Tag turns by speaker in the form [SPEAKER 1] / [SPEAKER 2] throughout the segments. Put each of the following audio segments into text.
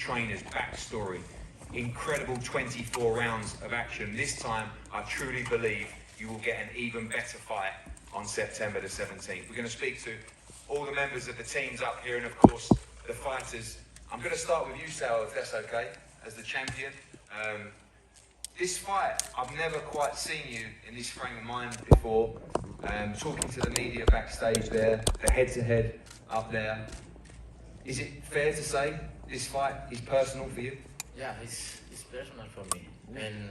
[SPEAKER 1] trainer's backstory. Incredible 24 rounds of action. This time, I truly believe you will get an even better fight on September the 17th. We're going to speak to all the members of the teams up here and, of course, the fighters. I'm going to start with you, Sal, if that's okay, as the champion. This fight, I've never quite seen you in this frame of mind before. Talking to the media backstage there, the head-to-head up there. Is it fair to say this fight is personal for you?
[SPEAKER 2] Yeah, it's personal for me. And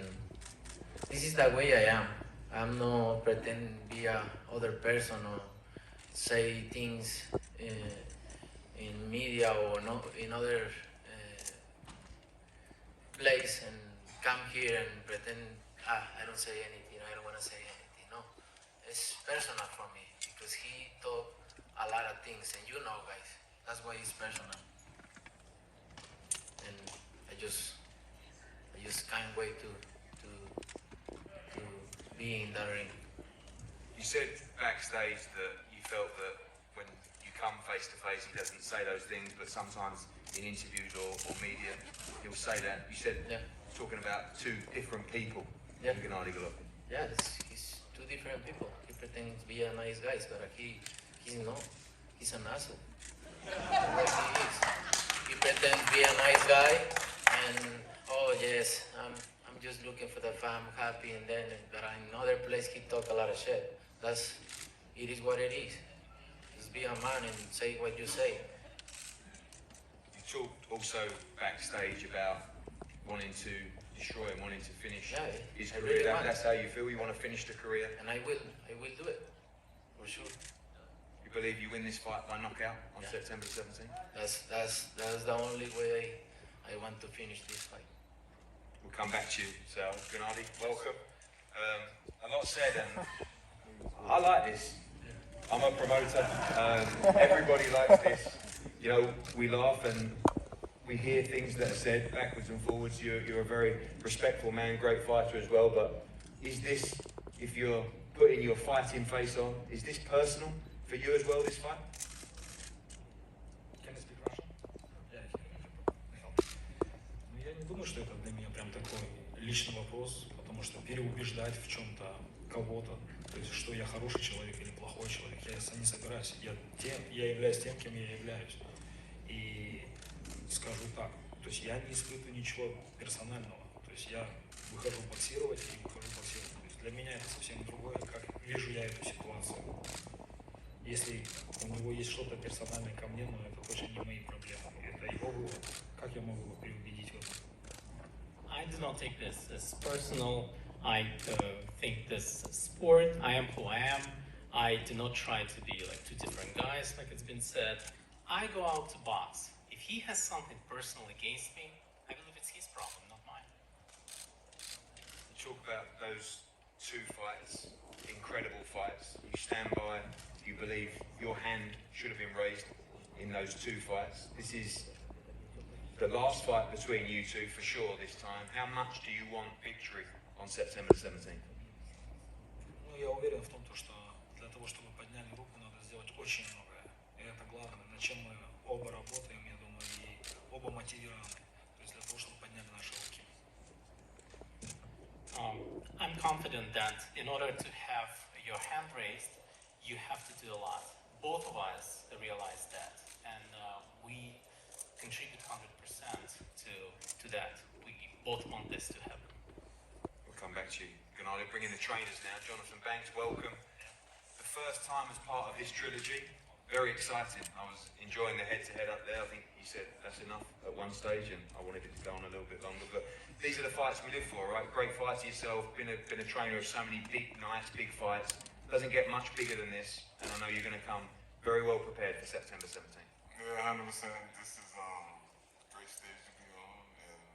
[SPEAKER 2] this is the way I am. I'm not pretend to be a other person or say things in media or not in other place and come here and pretend, I don't say anything, I don't want to say anything. No, it's personal for me because he taught a lot of things, and you know, guys, that's why it's personal. And I just can't wait to be in that ring.
[SPEAKER 1] You said backstage that you felt that when you come face to face, he doesn't say those things, but sometimes in interviews or media, he'll say that. You said, talking about two different people, Gennady Golovkin.
[SPEAKER 2] Yeah, he's two different people. He pretends to be a nice guy, but he's not. He's an asshole. That's what he is. He pretends to be a nice guy, and oh yes, I'm just looking for the fam, happy, and then, but in another place he talk a lot of shit. It is what it is. Just be a man and say what you say.
[SPEAKER 1] You talked also backstage about wanting to destroy him, wanting to finish his career.
[SPEAKER 2] Really
[SPEAKER 1] that's how you feel. You want to finish the career,
[SPEAKER 2] and I will do it for sure.
[SPEAKER 1] You believe you win this fight by knockout on September 17th?
[SPEAKER 2] That's the only way I want to finish this fight.
[SPEAKER 1] We'll come back to you, Sal. Gennady, welcome. A lot said, and I like this. I'm a promoter. Everybody likes this. You know, we laugh and we hear things that are said backwards and forwards. You're a very respectful man, great fighter as well. But is this, if you're putting your fighting face on, is this personal for you as well, this fight?
[SPEAKER 3] Can I speak Russian? Я не думаю, что это для меня прям такой личный вопрос, потому что переубеждать в чем-то кого-то, то есть что я хороший человек или плохой человек, я не собираюсь. Я являюсь тем, кем я являюсь. И скажу так, то есть я не испытываю ничего персонального, то есть я выхожу боксировать и выхожу боксировать. То есть для меня это совсем другое, как вижу я эту ситуацию. Если у него есть что-то персональное ко мне, но это точно не мои проблемы. Это его выбор. Как я могу его переубедить в этом?
[SPEAKER 4] I do not take this as personal. I think this is sport. I am who I am. I do not try to be like two different guys, like it's been said. I go out to box. If he has something personal against me, I believe it's his problem, not mine.
[SPEAKER 1] You talk about those two fights, incredible fights. You stand by, you believe your hand should have been raised in those two fights. This is the last fight between you two for sure this time. How much do you want victory on September 17th?
[SPEAKER 3] Ну, я уверен в том, что для того, чтобы подняли руку, надо сделать очень многое. И это главное, над чем мы оба работаем, я думаю, и оба мотивированы. То есть для того, чтобы подняли наши руки.
[SPEAKER 4] I'm confident that in order to have your hand raised, you have to do a lot. Both of us realize that, and we contribute 100% to that. We both want this to happen.
[SPEAKER 1] We'll come back to you, Gennady. Bring in the trainers now. Jonathan Banks, welcome. The first time as part of this trilogy. Very exciting. I was enjoying the head-to-head up there. I think you said that's enough at one stage, and I wanted it to go on a little bit longer. But these are the fights we live for, right? Great fights yourself. Been a trainer of so many big nights, big fights. Doesn't get much bigger than this, and I know you're going to come very well prepared for September 17th.
[SPEAKER 5] Yeah, 100%. This is a great stage to be on, and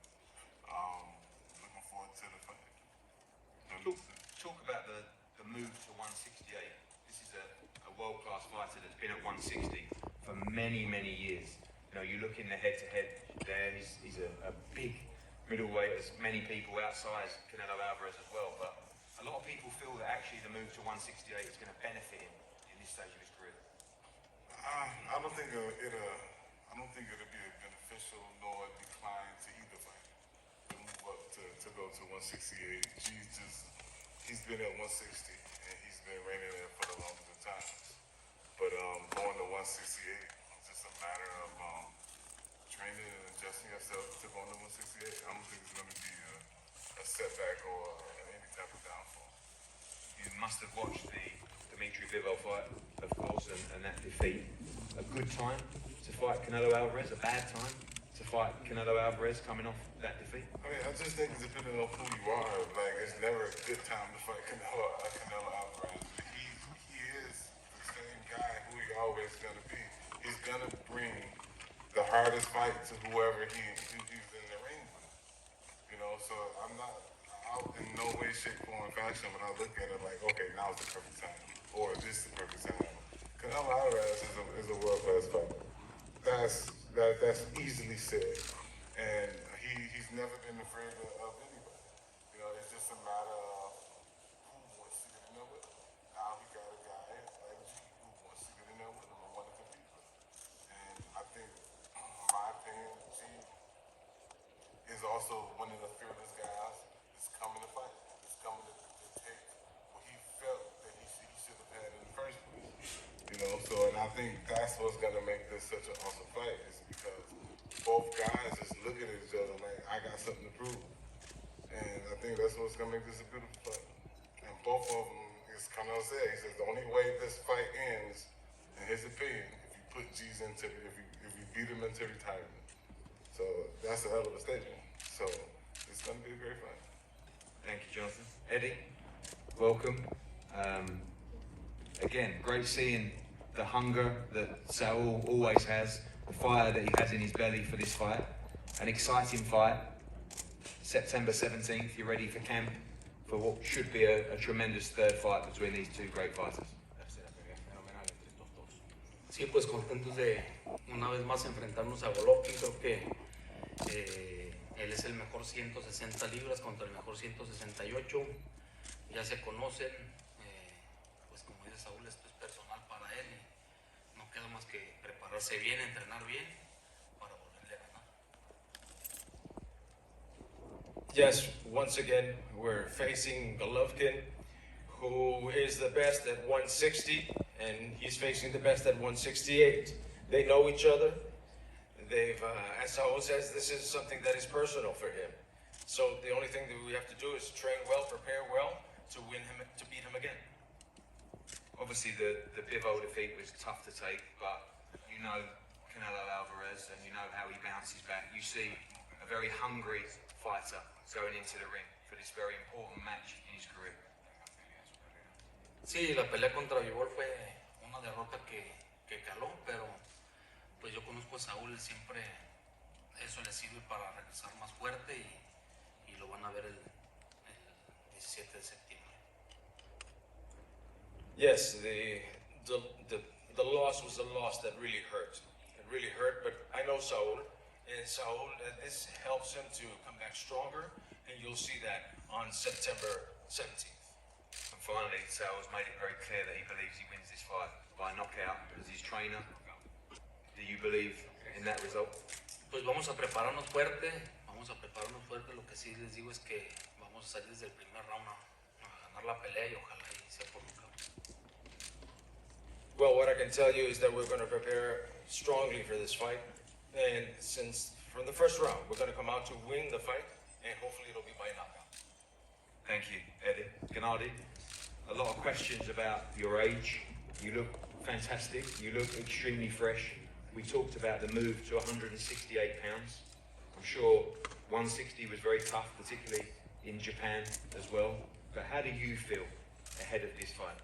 [SPEAKER 5] looking forward to the fight.
[SPEAKER 1] Talk about the move to 168. This is a world-class fighter that's been at 160 for many, many years. You know, you look in the head-to-head there, he's a big middleweight, as many people outside Canelo Alvarez as well, but a lot of people feel that actually the move to 168 is going to benefit him in this stage of his career.
[SPEAKER 5] I don't think it'll be a benefit official nor declined to either fight. To move up to go to 168. He's been at 160 and he's been reigning there for the longest of times. But going to 168, it's just a matter of training and adjusting yourself to going to 168. I don't think it's going to be a setback or any type of downfall.
[SPEAKER 1] You must have watched the Dimitri Bivol fight, of course, and that defeat. A good time to fight Canelo Alvarez, a bad time to fight Canelo Alvarez coming off that defeat?
[SPEAKER 5] I mean, I just think it's depending on who you are. Like, it's never a good time to fight Canelo Alvarez. He is the same guy who he always gonna be. He's gonna bring the hardest fight to whoever he's in the ring with. You know, so I'm not out in no way, shape, form, or fashion when I look at it like, okay, now's the perfect time, or this is the perfect time. Canelo Alvarez is a world-class fighter. That's easily said, and he's never been afraid of anybody. You know, it's just a matter of who wants to get in there with him. Now he got a guy like G who wants to get in there with him and want to compete with him. And I think, in my opinion, G is also one of the fearless guys that's coming to fight. That's coming to take what he felt that he should have had in the first place. You know, so, and I think that's what's gonna make this such an awesome fight, is because both guys just look at each other like, I got something to prove. And I think that's what's gonna make this a beautiful fight. And both of them, as Canelo said, he says the only way this fight ends, in his opinion, if you put G's into, if you beat him into retirement. So that's a hell of a statement. So it's gonna be a great fight.
[SPEAKER 1] Thank you, Jonathan. Eddie, welcome. Again, great seeing the hunger that Saul always has, the fire that he has in his belly for this fight. An exciting fight. September 17th, you're ready for camp for what should be a tremendous third fight between these two great fighters.
[SPEAKER 6] Sí, pues contentos de una vez más enfrentarnos a Golovkin. Creo que él es el mejor 160 libras contra el mejor 168. Ya se conocen. Pues como dice Saúl, esto es personal para él y no queda más que prepararse bien, entrenar bien para volverle a ganar.
[SPEAKER 7] Yes, once again, we're facing Golovkin, who is the best at 160, and he's facing the best at 168. They know each other. They've, as Saul says, this is something that is personal for him. So the only thing that we have to do is train well, prepare well to win him, to beat him again.
[SPEAKER 1] Obviously, the Bivol defeat was tough to take, but you know Canelo Alvarez and you know how he bounces back. You see a very hungry fighter going into the ring for this very important match in his career.
[SPEAKER 6] Sí, la pelea contra Bivol fue una derrota que caló, pero pues yo conozco a Saúl, siempre eso le sirve para regresar más fuerte y lo van a ver el 17 de septiembre.
[SPEAKER 7] Yes, the loss was a loss that really hurt. It really hurt, but I know Saul, and Saul, this helps him to come back stronger, and you'll see that on September 17th.
[SPEAKER 1] And finally, Saul's made it very clear that he believes he wins this fight by knockout as his trainer. Do you believe in that result?
[SPEAKER 6] Pues vamos a prepararnos fuerte, Lo que sí les digo es que vamos a salir desde el primer round a ganar la pelea y ojalá y sea por nocaut.
[SPEAKER 7] Well, what I can tell you is that we're going to prepare strongly for this fight, and since from the first round, we're going to come out to win the fight, and hopefully it'll be by knockout.
[SPEAKER 1] Thank you, Eddie. Gennady, a lot of questions about your age. You look fantastic. You look extremely fresh. We talked about the move to 168 pounds. I'm sure 160 was very tough, particularly in Japan as well. But how do you feel ahead of this fight?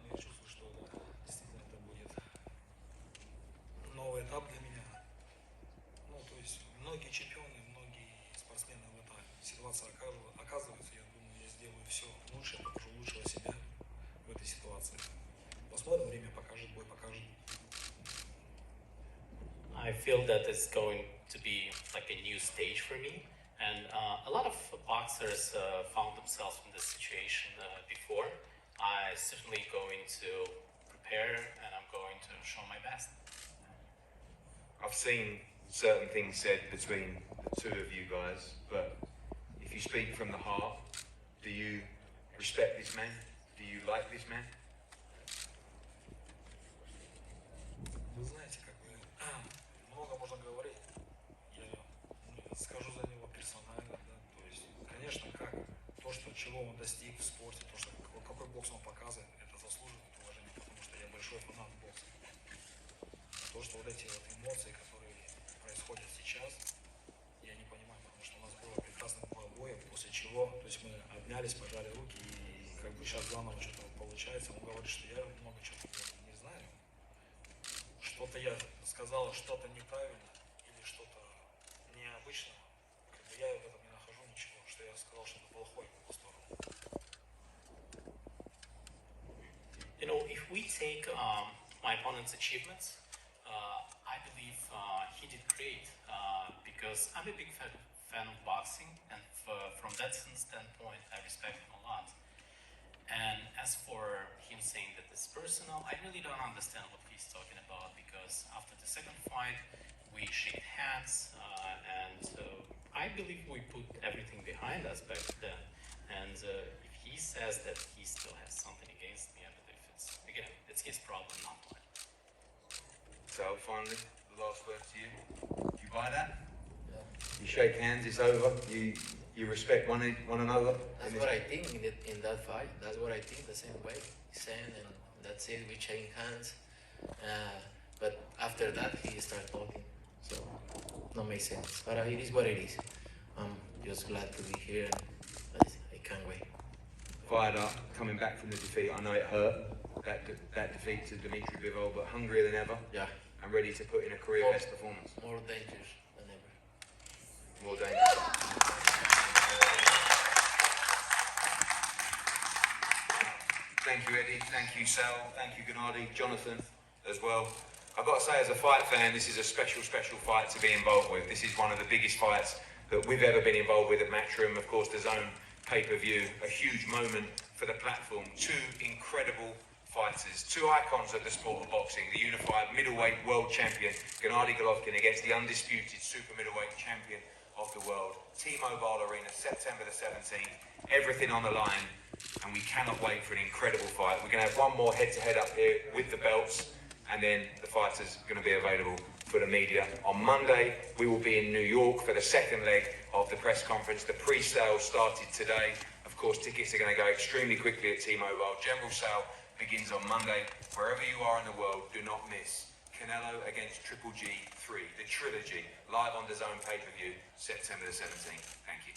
[SPEAKER 3] Я чувствую, что да, действительно это будет новый этап для меня. Ну, то есть многие чемпионы, многие спортсмены в этой ситуации оказываются. Я думаю, я сделаю все лучше, покажу лучшего себя в этой ситуации. Посмотрим, время покажет, бой покажет.
[SPEAKER 4] I feel that it's going to be like a new stage for me, and a lot of boxers found themselves in this situation before. I'm certainly going to prepare, and I'm going to show my best.
[SPEAKER 1] I've seen certain things said between the two of you guys, but if you speak from the heart, do you respect this man? Do you like this man?
[SPEAKER 3] Вы знаете, как бы много можно говорить. Я скажу за него персонально, да. То есть, конечно, как то, что чего он достиг в спорте, то, что какой бокс он показывает, это заслуживает уважения, потому что я большой фанат бокса. То, что вот эти вот эмоции, которые происходят сейчас, я не понимаю, потому что у нас было прекрасных два боя, после чего, то есть мы обнялись, пожали руки, и как бы сейчас заново что-то получается. Он говорит, что я много чего не знаю. Что-то я сказал, что-то неправильно или что-то необычно. Как бы я в этом не нахожу ничего, что я сказал что-то плохое в его сторону.
[SPEAKER 4] You know, if we take my opponent's achievements, I believe he did great because I'm a big fan of boxing, and from that standpoint, I respect him a lot. And as for him saying that it's personal, I really don't understand what he's talking about because after the second fight, we shook hands, and I believe we put everything behind us back then. And if he says that he still has something against me, I believe it's his problem, not mine.
[SPEAKER 1] So finally, the last word to you. Do you buy that?
[SPEAKER 2] Yeah.
[SPEAKER 1] You shake hands, it's over. You respect one another.
[SPEAKER 2] That's what I think in that fight. That's what I think the same way. Same, and that's it. We shake hands. But after that, he started talking. So, no make sense. But it is what it is. I'm just glad to be here. And I can't wait.
[SPEAKER 1] Fired up, coming back from the defeat. I know it hurt, that defeat to Dimitri Bivol, but hungrier than ever.
[SPEAKER 2] Yeah.
[SPEAKER 1] And ready to put in a career best performance.
[SPEAKER 2] More dangerous than ever.
[SPEAKER 1] More dangerous. Thank you, Eddie. Thank you, Sal. Thank you, Gennady. Jonathan, as well. I've got to say, as a fight fan, this is a special fight to be involved with. This is one of the biggest fights that we've ever been involved with at Matchroom. Of course, the Zone pay-per-view, a huge moment for the platform. Two incredible fighters, two icons of the sport of boxing, the unified middleweight world champion, Gennady Golovkin, against the undisputed super middleweight champion of the world. T-Mobile Arena, September the 17th, everything on the line, and we cannot wait for an incredible fight. We're going to have one more head-to-head up here with the belts, and then the fighters are going to be available for the media. On Monday, we will be in New York for the second leg of the press conference. The pre-sale started today. Of course, tickets are going to go extremely quickly at T-Mobile. General sale begins on Monday. Wherever you are in the world, do not miss Canelo against Triple G 3, the trilogy, live on the Zone pay-per-view, September the 17th. Thank you.